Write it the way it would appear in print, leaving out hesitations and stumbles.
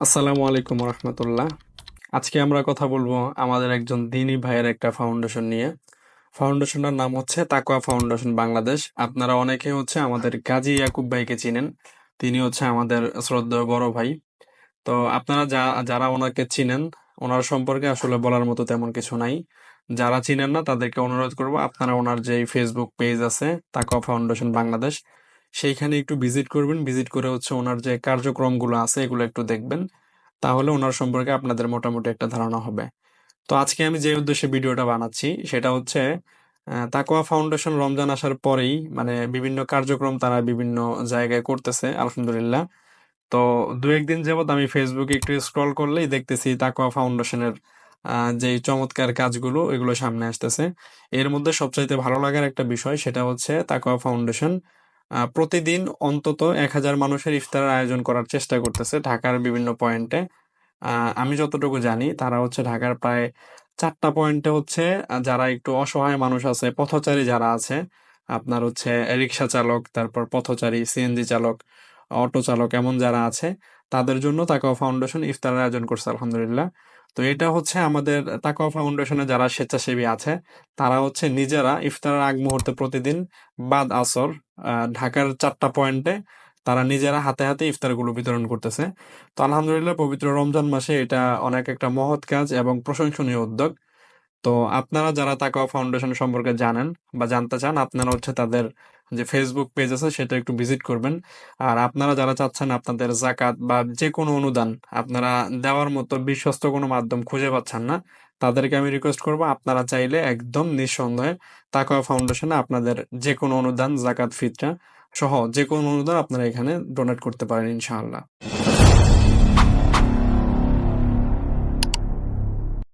আসসালামু আলাইকুম রহমতুল্লাহ। আজকে আমরা কথা বলবো আমাদের একজন দিনী ভাইয়ের একটা ফাউন্ডেশন নিয়ে। ফাউন্ডেশনটার নাম হচ্ছে তাকওয়া ফাউন্ডেশন বাংলাদেশ। আপনারা অনেকে হচ্ছে আমাদের গাজী ইয়াকুব ভাইকে চিনেন। তিনি হচ্ছে আমাদের শ্রদ্ধেয় বড় ভাই। তো আপনারা যারা ওনাকে চিনেন, ওনার সম্পর্কে আসলে বলার মতো তেমন কিছু নাই। যারা চিনেন না তাদেরকে অনুরোধ করবো, আপনারা ওনার যে ফেসবুক পেজ আছে তাকওয়া ফাউন্ডেশন বাংলাদেশ, সেইখানে একটু ভিজিট করবেন। ভিজিট করে হচ্ছে ওনার যে কার্যক্রমগুলো আছে এগুলো একটু দেখবেন। তাহলে ওনার সম্পর্কে আপনাদের মোটামুটি একটা ধারণা হবে। তো আজকে আমি যে উদ্দেশ্যে ভিডিওটা বানাচ্ছি সেটা হচ্ছে তাকওয়া ফাউন্ডেশন রমজান আসার পরেই মানে বিভিন্ন কার্যক্রম তারা বিভিন্ন জায়গায় করতেছে আলহামদুলিল্লাহ। তো দু একদিন যাবত আমি ফেসবুকে একটু স্ক্রল করলেই দেখতেছি তাকওয়া ফাউন্ডেশনের যে চমৎকার কাজগুলো এগুলো সামনে আসতেছে। এর মধ্যে সবচাইতে ভালো লাগার একটা বিষয় সেটা হচ্ছে তাকওয়া ফাউন্ডেশন প্রতিদিন অন্তত 1,000 মানুষের ইফতারের আয়োজন করার চেষ্টা করতেছে ঢাকার বিভিন্ন পয়েন্টে। আমি যতটুকু জানি তারা হচ্ছে ঢাকার প্রায় 4টা পয়েন্টে হচ্ছে যারা একটু অসহায় মানুষ আছে, পথচারী যারা আছে, আপনার হচ্ছে রিক্সা চালক, তারপর পথচারী, সিএনজি চালক, অটো চালক, এমন যারা আছে তাদের জন্য তাকওয়া ফাউন্ডেশন ইফতারের আয়োজন করছে আলহামদুলিল্লাহ। তো এটা হচ্ছে আমাদের তাকওয়া ফাউন্ডেশনে যারা স্বেচ্ছাসেবী আছে তারা হচ্ছে নিজেরা ইফতারের আগ মুহূর্তে প্রতিদিন বাদ আসর ঢাকার 4টা পয়েন্টে তারা নিজেরা হাতে হাতে ইফতারগুলো বিতরণ করতেছে। তো আলহামদুলিল্লাহ পবিত্র রমজান মাসে এটা অনেক একটা মহৎ কাজ এবং প্রশংসনীয় উদ্যোগ। তো আপনারা যারা তাকওয়া ফাউন্ডেশন সম্পর্কে জানেন বা জানতে চান, আপনারা হচ্ছে তাদের যে ফেসবুক পেজ আছে সেটা একটু ভিজিট করবেন। আর আপনারা যারা চাচ্ছেন আপনাদের জাকাত বা যে কোনো অনুদান আপনারা দেওয়ার মতো বিশ্বস্ত কোনো মাধ্যম খুঁজে পাচ্ছেন না, তাদেরকে আমি রিকোয়েস্ট করবো আপনারা চাইলে একদম নিঃসন্দেহে তাকওয়া ফাউন্ডেশনে আপনাদের যে কোনো অনুদান, জাকাত, ফিতরা সহ যে কোনো অনুদান আপনারা এখানে ডোনেট করতে পারেন ইনশাআল্লাহ।